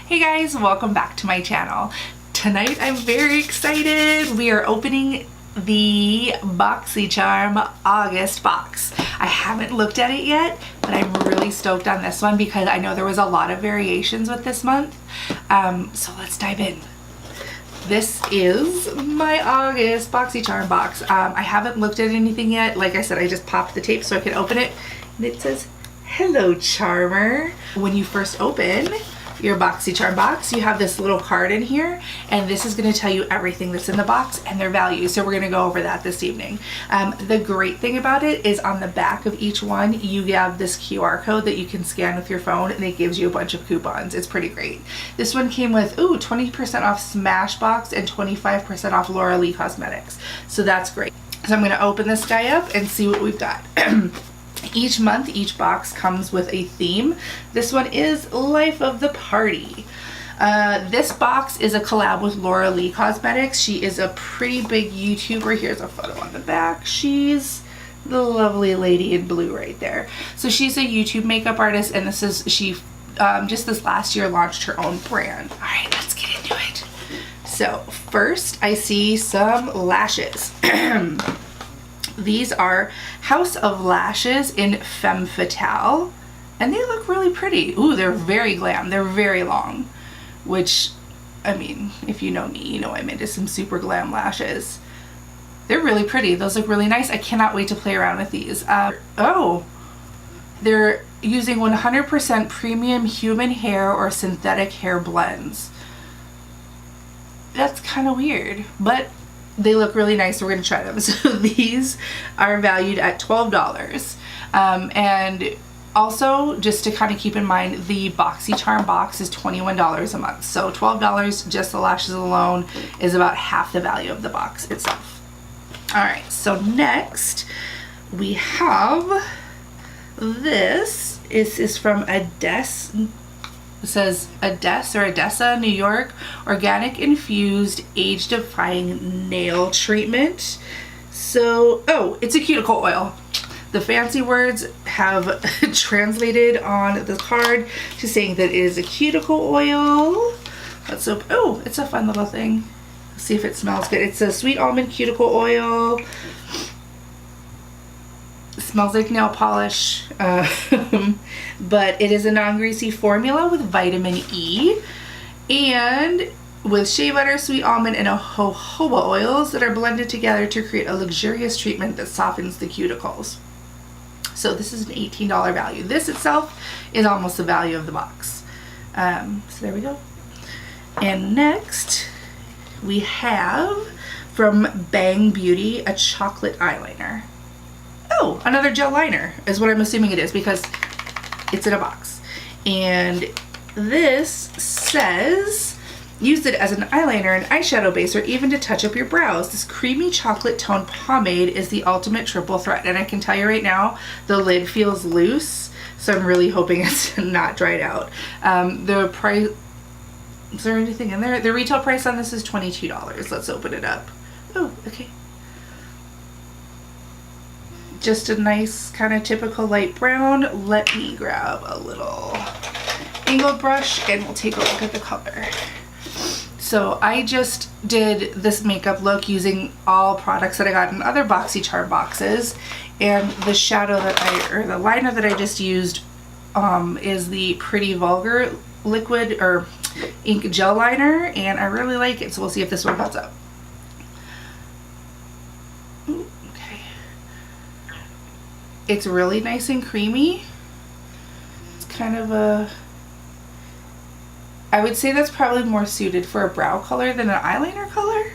Hey guys, welcome back to my channel. Tonight I'm very excited. We are opening the Boxycharm August box. I haven't looked at it yet, but I'm really stoked on this one because I know there was a lot of variations with this month. So let's dive in. This is my August Boxycharm box. I haven't looked at anything yet. Like I said, I just popped the tape so I could open it. And it says, "Hello, Charmer." When you first open your Boxycharm box, you have this little card in here, and this is going to tell you everything that's in the box and their value. So we're going to go over that this evening. The great thing about it is on the back of each one, you have this QR code that you can scan with your phone, and it gives you a bunch of coupons. It's pretty great. This one came with 20% off Smashbox and 25% off Laura Lee Cosmetics. So that's great. So I'm going to open this guy up and see what we've got. Each month, each box comes with a theme. This one is Life of the Party. This box is a collab with Laura Lee Cosmetics. She is a pretty big YouTuber. Here's a photo on the back. She's the lovely lady in blue right there. So she's a YouTube makeup artist, and she just this last year launched her own brand. All right, let's get into it. So first, I see some lashes. These are House of Lashes in Femme Fatale, and they look really pretty. Ooh, they're very glam. They're very long, which, I mean, if you know me, you know I'm into some super glam lashes. They're really pretty. Those look really nice. I cannot wait to play around with these. They're using 100% premium human hair or synthetic hair blends. That's kind of weird, but they look really nice, so we're going to try them. So these are valued at $12. And also, just to kind of keep in mind, the Boxycharm box is $21 a month. So $12, just the lashes alone, is about half the value of the box itself. Alright, so next we have this. This is from Odessa. It says Odessa, New York, organic infused age defying nail treatment. So, it's a cuticle oil. The fancy words have translated on the card to saying that it is a cuticle oil. Let's open. It's a fun little thing. Let's see if it smells good. It's a sweet almond cuticle oil. It smells like nail polish, but it is a non-greasy formula with vitamin E and with shea butter, sweet almond, and jojoba oils that are blended together to create a luxurious treatment that softens the cuticles. So this is an $18 value. This itself is almost the value of the box. So there we go. And next we have from Bang Beauty a chocolate eyeliner. Oh, another gel liner is what I'm assuming it is because it's in a box. And this says, use it as an eyeliner, an eyeshadow base, or even to touch up your brows. This creamy chocolate tone pomade is the ultimate triple threat. And I can tell you right now, the lid feels loose, so I'm really hoping it's not dried out. The price, is there anything in there? The retail price on this is $22. Let's open it up. Oh, okay. Just a nice kind of typical light brown. Let me grab a little angled brush and we'll take a look at the color. So I just did this makeup look using all products that I got in other Boxycharm boxes, and the shadow that the liner that I just used is the Pretty Vulgar liquid or ink gel liner, and I really like it, so we'll see if this one holds up. It's really nice and creamy. It's kind of I would say that's probably more suited for a brow color than an eyeliner color.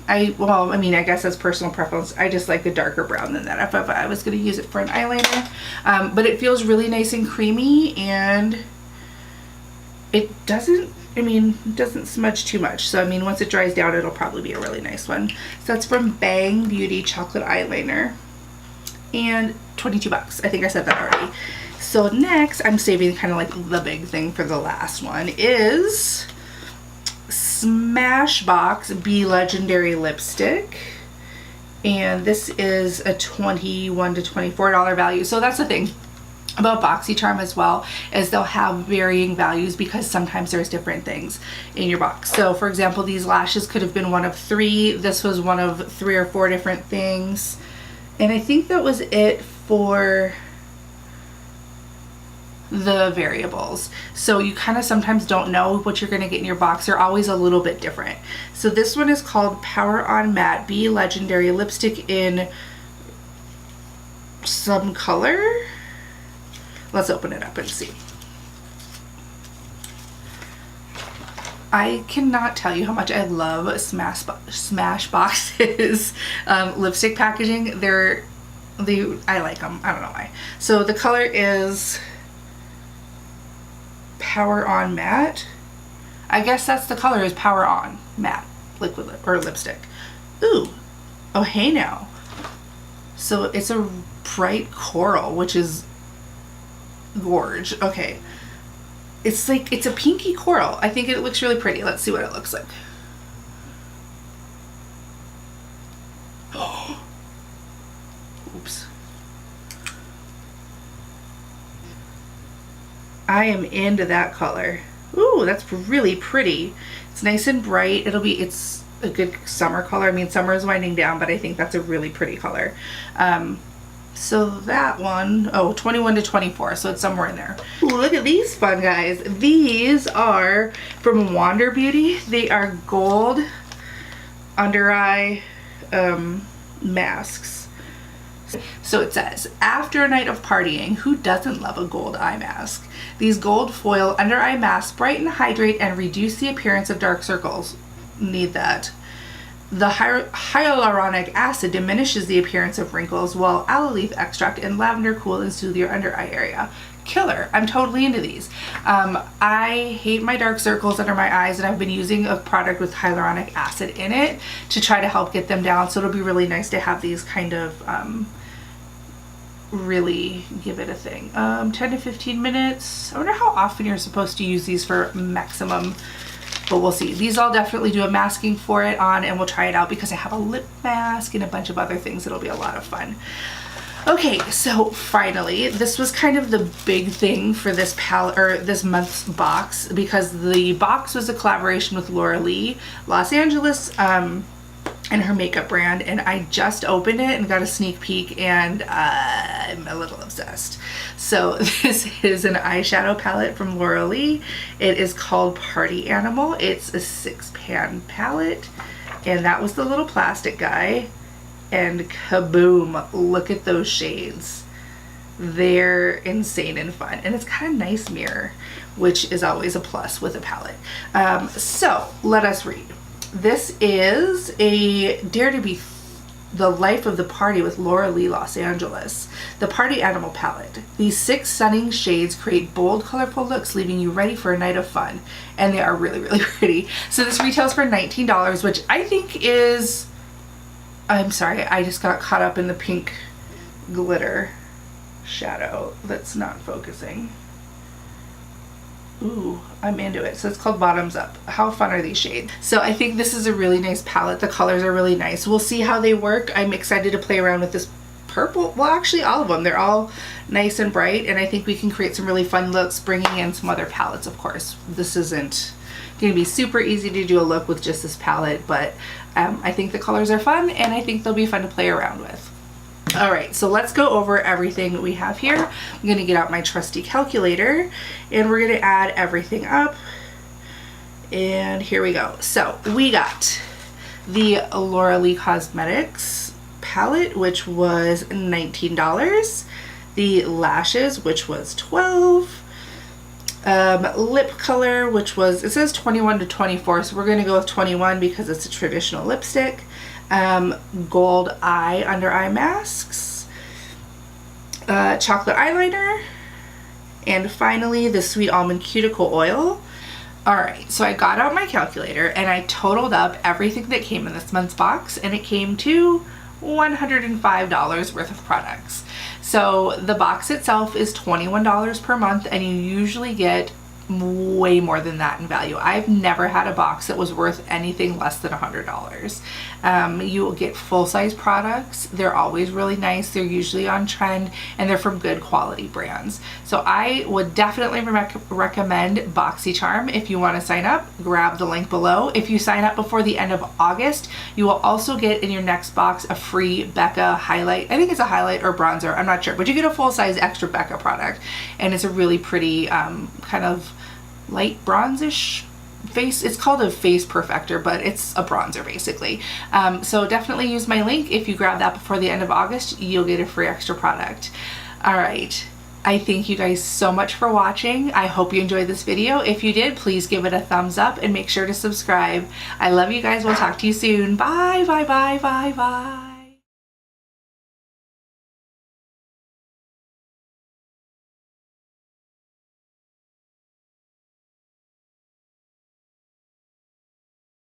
I guess that's personal preference. I just like a darker brown than that if I was going to use it for an eyeliner. But it feels really nice and creamy, and it doesn't smudge too much. So, once it dries down, it'll probably be a really nice one. So that's from Bang Beauty Chocolate Eyeliner. And $22. I think I said that already. So next, I'm saving kind of like the big thing for the last one, is Smashbox Be Legendary Lipstick. And this is a $21 to $24 value. So that's the thing. about Boxycharm as well is they'll have varying values because sometimes there's different things in your box. So for example, these lashes could have been one of 3. This was one of 3 or 4 different things. And I think that was it for the variables. So you kind of sometimes don't know what you're going to get in your box. They're always a little bit different. So this one is called Power On Matte Be Legendary Lipstick in some color. Let's open it up and see. I cannot tell you how much I love Smashbox's lipstick packaging. I like them. I don't know why. So the color is Power On Matte. I guess that's the color, is Power On Matte liquid or lipstick. Ooh. Oh, hey now. So it's a bright coral, which is gorge. Okay. It's like, it's a pinky coral. I think it looks really pretty. Let's see what it looks like. Oops. I am into that color. Ooh, that's really pretty. It's nice and bright. It's a good summer color. I mean, summer is winding down, but I think that's a really pretty color. So that one, 21 to 24, so it's somewhere in there. Ooh, look at these fun guys. These are from Wander Beauty. They are gold under eye masks. So it says, after a night of partying, who doesn't love a gold eye mask? These gold foil under eye masks brighten, hydrate, and reduce the appearance of dark circles. Need that. The hyaluronic acid diminishes the appearance of wrinkles, while aloe leaf extract and lavender cool and soothe your under eye area. Killer. I'm totally into these. I hate my dark circles under my eyes, and I've been using a product with hyaluronic acid in it to try to help get them down. So it'll be really nice to have these kind of really give it a thing. 10 to 15 minutes. I wonder how often you're supposed to use these for maximum, but we'll see. These I'll definitely do a masking for it on, and we'll try it out because I have a lip mask and a bunch of other things. It'll be a lot of fun. Okay, so finally, this was kind of the big thing for this palette, or this month's box, because the box was a collaboration with Laura Lee, Los Angeles, and her makeup brand, and I just opened it and got a sneak peek, and I'm a little obsessed. So this is an eyeshadow palette from Laura Lee. It is called Party Animal. It's a 6-pan palette, and that was the little plastic guy, and kaboom, look at those shades. They're insane and fun, and it's got a nice mirror, which is always a plus with a palette. So let us read. This is a Dare to Be the Life of the Party with Laura Lee, Los Angeles. The Party Animal palette. These 6 stunning shades create bold, colorful looks, leaving you ready for a night of fun. And they are really, really pretty. So this retails for $19, which I think is, I'm sorry, I just got caught up in the pink glitter shadow that's not focusing. Ooh, I'm into it. So it's called Bottoms Up. How fun are these shades? So I think this is a really nice palette. The colors are really nice. We'll see how they work. I'm excited to play around with this purple. Well, actually all of them. They're all nice and bright, and I think we can create some really fun looks, bringing in some other palettes, of course. This isn't going to be super easy to do a look with just this palette, but I think the colors are fun, and I think they'll be fun to play around with. All right, so let's go over everything we have here. I'm gonna get out my trusty calculator, and we're gonna add everything up. And here we go. So we got the Laura Lee Cosmetics palette, which was $19. The lashes, which was $12. Lip color, which was, it says 21 to 24, so we're gonna go with 21 because it's a traditional lipstick. Gold eye under eye masks, chocolate eyeliner, and finally the Sweet Almond Cuticle Oil. Alright, so I got out my calculator and I totaled up everything that came in this month's box, and it came to $105 worth of products. So the box itself is $21 per month, and you usually get way more than that in value. I've never had a box that was worth anything less than $100. You will get full-size products. They're always really nice. They're usually on trend, and they're from good quality brands. So I would definitely recommend Boxycharm. If you want to sign up, grab the link below. If you sign up before the end of August, you will also get in your next box a free Becca highlight. I think it's a highlight or bronzer, I'm not sure, but you get a full-size extra Becca product, and it's a really pretty kind of light bronzish face. It's called a face perfector, but it's a bronzer basically. So definitely use my link. If you grab that before the end of August, you'll get a free extra product. All right, I thank you guys so much for watching. I hope you enjoyed this video. If you did, please give it a thumbs up and make sure to subscribe. I love you guys. We'll talk to you soon. Bye, bye, bye, bye, bye.